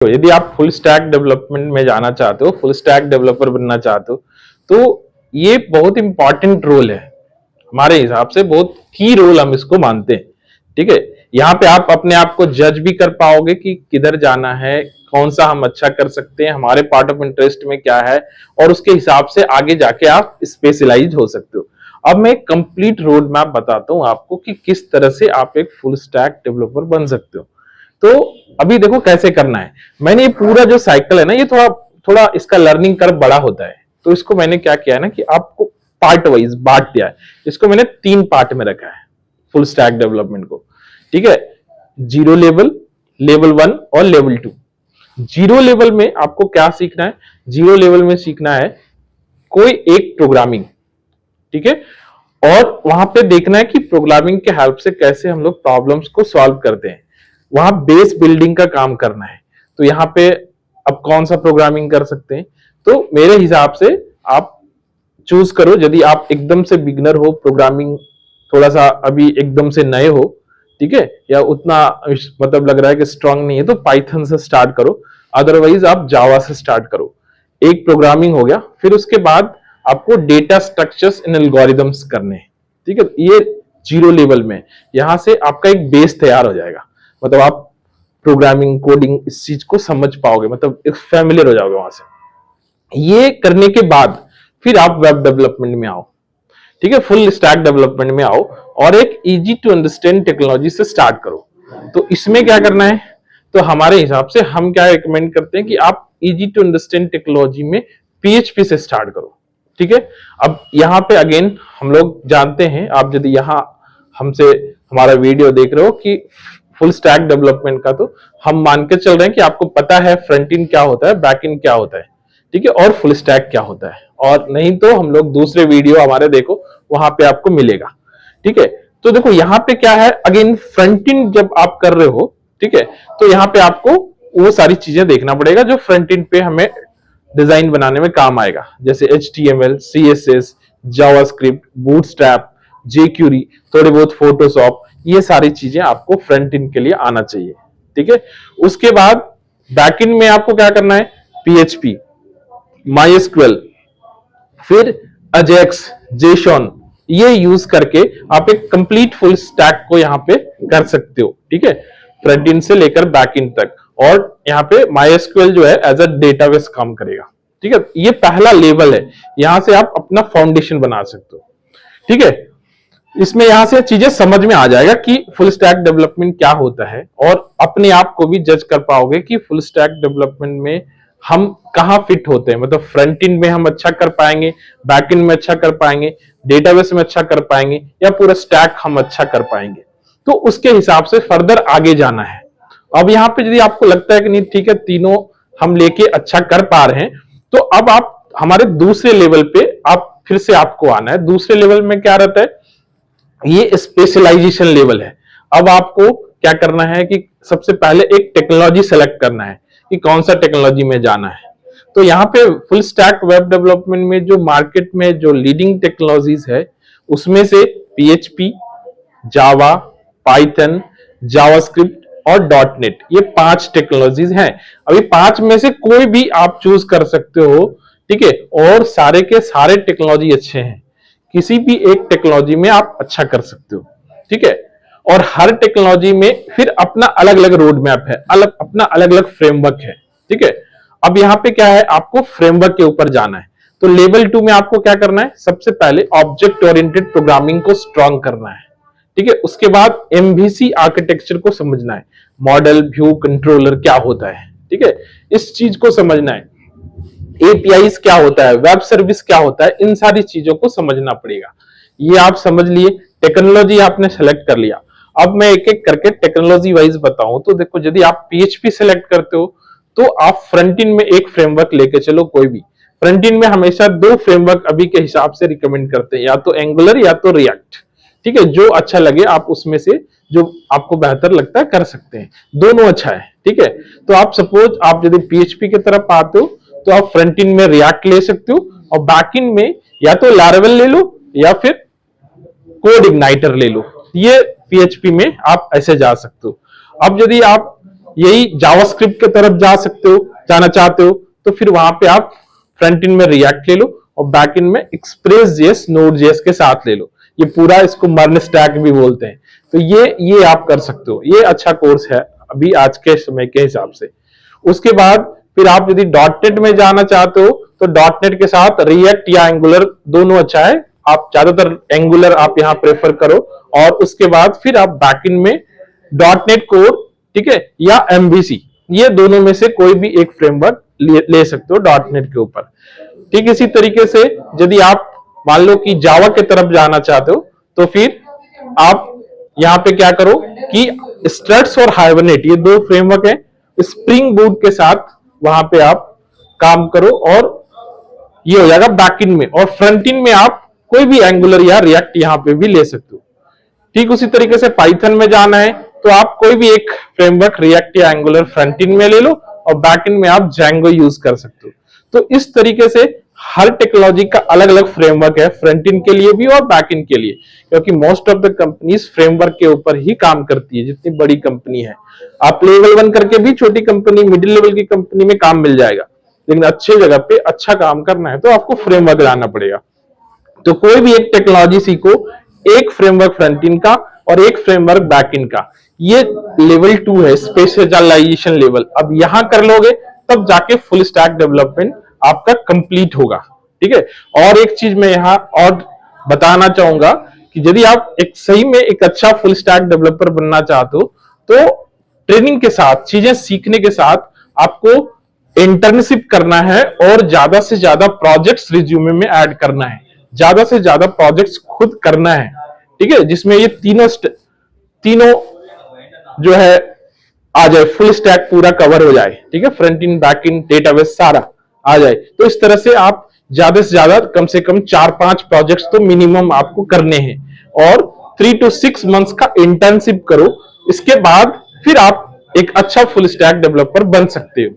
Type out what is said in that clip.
तो यदि आप फुल स्टैक डेवलपमेंट में जाना चाहते हो, फुल स्टैक डेवलपर बनना चाहते हो, तो ये बहुत इंपॉर्टेंट रोल है हमारे हिसाब से, बहुत की रोल हम इसको मानते हैं। ठीक है, यहाँ पे आप अपने आप को जज भी कर पाओगे कि किधर जाना है, कौन सा हम अच्छा कर सकते हैं, हमारे पार्ट ऑफ इंटरेस्ट में क्या है, और उसके हिसाब से आगे जाके आप स्पेशलाइज हो सकते हो। अब मैं एक कंप्लीट रोड मैप बताता हूं आपको कि किस तरह से आप एक फुल स्टैक डेवलपर बन सकते हो। तो अभी देखो कैसे करना है। मैंने ये पूरा जो साइकिल है ना, ये थोड़ा थोड़ा इसका लर्निंग कर्व बड़ा होता है, तो इसको मैंने क्या किया है ना कि आपको पार्ट वाइज बांट दिया है। इसको मैंने 3 पार्ट में रखा है फुल स्टैक डेवलपमेंट को। ठीक है, जीरो लेवल, लेवल 1 और लेवल 2। जीरो लेवल में आपको क्या सीखना है? जीरो लेवल में सीखना है कोई एक प्रोग्रामिंग। ठीक है, और वहां पे देखना है कि प्रोग्रामिंग के हेल्प से कैसे हम लोग प्रॉब्लम्स को सॉल्व करते हैं, वहां बेस बिल्डिंग का काम करना है। तो यहाँ पे अब कौन सा प्रोग्रामिंग कर सकते हैं? तो मेरे हिसाब से आप चूज करो, यदि आप एकदम से बिगनर हो, प्रोग्रामिंग थोड़ा सा अभी एकदम से नए हो, ठीक है, या उतना मतलब लग रहा है कि स्ट्रांग नहीं है, तो पाइथन से स्टार्ट करो, अदरवाइज आप जावा से स्टार्ट करो। एक प्रोग्रामिंग हो गया, फिर उसके बाद आपको डेटा स्ट्रक्चर्स इन एल्गोरिदम्स करने हैं। ठीक है, ये जीरो लेवल में, यहां से आपका एक बेस तैयार हो जाएगा, मतलब आप प्रोग्रामिंग कोडिंग इस चीज को समझ पाओगे, मतलब एक फैमिलियर हो जाओगे वहां से। ये करने के बाद फिर आप वेब डेवलपमेंट में आओ। ठीक है, फुल स्टैक डेवलपमेंट में आओ और एक इजी टू अंडरस्टैंड टेक्नोलॉजी से स्टार्ट करो। तो इसमें क्या करना है? तो हमारे हिसाब से हम क्या रिकमेंड करते हैं कि आप इजी टू अंडरस्टैंड टेक्नोलॉजी में पीएचपी से स्टार्ट करो। ठीक है, अब यहाँ पे अगेन हम लोग जानते हैं, आप यदि यहाँ हमसे हमारा वीडियो देख रहे हो कि फुल स्टैक डेवलपमेंट का, तो हम मान के चल रहे हैं कि आपको पता है फ्रंट एंड क्या होता है, बैक एंड क्या होता है, ठीक है, और फुल स्टैक क्या होता है। और नहीं तो हम लोग दूसरे वीडियो हमारे देखो, वहां पे आपको मिलेगा। ठीक है, तो देखो यहाँ पे क्या है, अगेन फ्रंट एंड जब आप कर रहे हो, ठीक है, तो यहाँ पे आपको वो सारी चीजें देखना पड़ेगा जो फ्रंट एंड पे हमें डिजाइन बनाने में काम आएगा, जैसे HTML, CSS, JavaScript, bootstrap, jQuery, थोड़े बहुत फोटोशॉप, ये सारी चीजें आपको फ्रंट एंड के लिए आना चाहिए। ठीक है, उसके बाद बैक एंड में आपको क्या करना है? PHP, MySQL, फिर अजेक्स, जेसॉन, ये यूज करके आप एक कंप्लीट फुल स्टैक को यहां पे कर सकते हो। ठीक है, फ्रंट एंड से लेकर बैक एंड तक, और यहाँ पे MySQL जो है एज अ डेटाबेस काम करेगा। ठीक है, ये पहला लेवल है, यहां से आप अपना फाउंडेशन बना सकते हो। ठीक है, इसमें यहां से चीजें समझ में आ जाएगा कि फुल स्टैक डेवलपमेंट क्या होता है, और अपने आप को भी जज कर पाओगे कि फुल स्टैक डेवलपमेंट में हम कहां फिट होते हैं, मतलब फ्रंट एंड में हम अच्छा कर पाएंगे, बैक एंड में अच्छा कर पाएंगे, डेटाबेस में अच्छा कर पाएंगे, या पूरा स्टैक हम अच्छा कर पाएंगे। तो उसके हिसाब से फर्दर आगे जाना है। अब यहाँ पे यदि आपको लगता है कि नहीं ठीक है, तीनों हम लेके अच्छा कर पा रहे हैं, तो अब आप हमारे दूसरे लेवल पे आप फिर से आपको आना है। दूसरे लेवल में क्या रहता है? ये स्पेशलाइजेशन लेवल है। अब आपको क्या करना है कि सबसे पहले एक टेक्नोलॉजी सेलेक्ट करना है कि कौन सा टेक्नोलॉजी में जाना है। तो यहाँ पे फुल स्टैक वेब डेवलपमेंट में जो मार्केट में जो लीडिंग टेक्नोलॉजीज है, उसमें से PHP, जावा, पाइथन, जावास्क्रिप्ट और .NET, ये 5 टेक्नोलॉजीज हैं। अभी 5 में से कोई भी आप चूज कर सकते हो। ठीक है, और सारे के सारे टेक्नोलॉजी अच्छे हैं, किसी भी एक टेक्नोलॉजी में आप अच्छा कर सकते हो। ठीक है, और हर टेक्नोलॉजी में फिर अपना अलग अलग रोड मैप है, अपना अलग अलग फ्रेमवर्क है। ठीक है, अब यहाँ पे क्या है, आपको फ्रेमवर्क के ऊपर जाना है। तो लेवल 2 में आपको क्या करना है? सबसे पहले ऑब्जेक्ट ओरिएंटेड प्रोग्रामिंग को स्ट्रॉन्ग करना है। ठीक है, उसके बाद MVC आर्किटेक्चर को समझना है, मॉडल व्यू कंट्रोलर क्या होता है। ठीक है, इस चीज को समझना है, APIs क्या होता है, वेब सर्विस क्या होता है, इन सारी चीजों को समझना पड़ेगा। ये आप समझ लिए, टेक्नोलॉजी आपने सेलेक्ट कर लिया। अब मैं एक एक करके टेक्नोलॉजी वाइज बताऊं तो देखो, यदि आप PHP सेलेक्ट करते हो तो आप फ्रंट एंड में एक फ्रेमवर्क लेके चलो, कोई भी फ्रंट एंड में हमेशा 2 फ्रेमवर्क अभी के हिसाब से रिकमेंड करते हैं, या तो एंगुलर या तो रिएक्ट। ठीक है, जो अच्छा लगे आप उसमें से जो आपको बेहतर लगता है कर सकते हैं, दोनों अच्छा है। ठीक है, तो आप सपोज आप यदि PHP की तरफ आते हो तो आप फ्रंट एंड में रिएक्ट ले सकते हो, और बैक एंड में या तो लैरावेल ले लो या फिर कोड इग्नाइटर ले लो। ये PHP में आप ऐसे जा सकते हो। अब यदि आप यही जावास्क्रिप्ट की तरफ जाना चाहते हो, तो फिर वहां पे आप फ्रंट एंड में रिएक्ट ले लो और बैक एंड में एक्सप्रेस जेएस नोड जेएस के साथ ले लो। ये पूरा इसको मर्न स्टैक भी बोलते हैं। तो ये आप कर सकते हो, ये अच्छा कोर्स है अभी आज के समय के हिसाब से। उसके बाद फिर आप यदि डॉट नेट में जाना चाहते हो तो डॉट नेट के साथ रिएक्ट या एंगुलर दोनों अच्छा है। आप ज्यादातर एंगुलर आप यहाँ प्रेफर करो, और उसके बाद फिर आप बैकएंड में डॉट नेट कोर, ठीक है, या एमवीसी, ये दोनों में से कोई भी एक फ्रेमवर्क ले सकते हो डॉट नेट के ऊपर। ठीक इसी तरीके से यदि आप मान लो कि जावा की तरफ जाना चाहते हो तो फिर आप यहाँ पे क्या करो कि स्ट्रट्स और हाइबरनेट ये दो फ्रेमवर्क है, स्प्रिंग बूट के साथ वहां पे आप काम करो और ये हो जाएगा बैकएंड में। और फ्रंट एंड में आप कोई भी एंगुलर या रिएक्ट यहाँ पे भी ले सकते हो। ठीक उसी तरीके से पाइथन में जाना है तो आप कोई भी एक फ्रेमवर्क रिएक्ट या एंगुलर फ्रंट एंड में ले लो और बैक एंड में आप जेंगो यूज कर सकते हो। तो इस तरीके से हर टेक्नोलॉजी का अलग अलग फ्रेमवर्क है, फ्रंट एंड के लिए भी और बैक एंड के लिए, क्योंकि most of the companies framework के ऊपर ही काम करती है। जितनी बड़ी कंपनी है, आप लेवल 1 करके भी छोटी कंपनी, मिडिल लेवल की कंपनी में काम मिल जाएगा, लेकिन अच्छे जगह पे अच्छा काम करना है तो आपको फ्रेमवर्क लाना पड़ेगा। तो कोई भी एक टेक्नोलॉजी सीखो, एक फ्रेमवर्क फ्रंट एंड का और एक फ्रेमवर्क बैक एंड का, ये लेवल 2 है, स्पेशलाइजेशन लेवल। अब यहां कर लोगे तब जाके फुल स्टैक डेवलपमेंट आपका कंप्लीट होगा। ठीक है, और एक चीज मैं यहाँ और बताना चाहूंगा कि यदि आप एक सही में एक अच्छा फुल स्टैक डेवलपर बनना चाहते हो तो ट्रेनिंग के साथ, चीजें सीखने के साथ आपको इंटर्नशिप करना है और ज्यादा से ज्यादा प्रोजेक्ट्स रिज्यूमे में ऐड करना है, ज्यादा से ज्यादा प्रोजेक्ट्स खुद करना है। ठीक है, जिसमें ये तीनों जो है आ जाए, फुल स्टैक पूरा कवर हो जाए। ठीक है, front end back and database सारा आ जाए। तो इस तरह से आप ज्यादा से ज्यादा कम से कम 4-5 प्रोजेक्ट्स तो मिनिमम आपको करने हैं और 3 to 6 मंथ्स का इंटर्नशिप करो। इसके बाद फिर आप एक अच्छा फुल स्टैक डेवलपर बन सकते हो।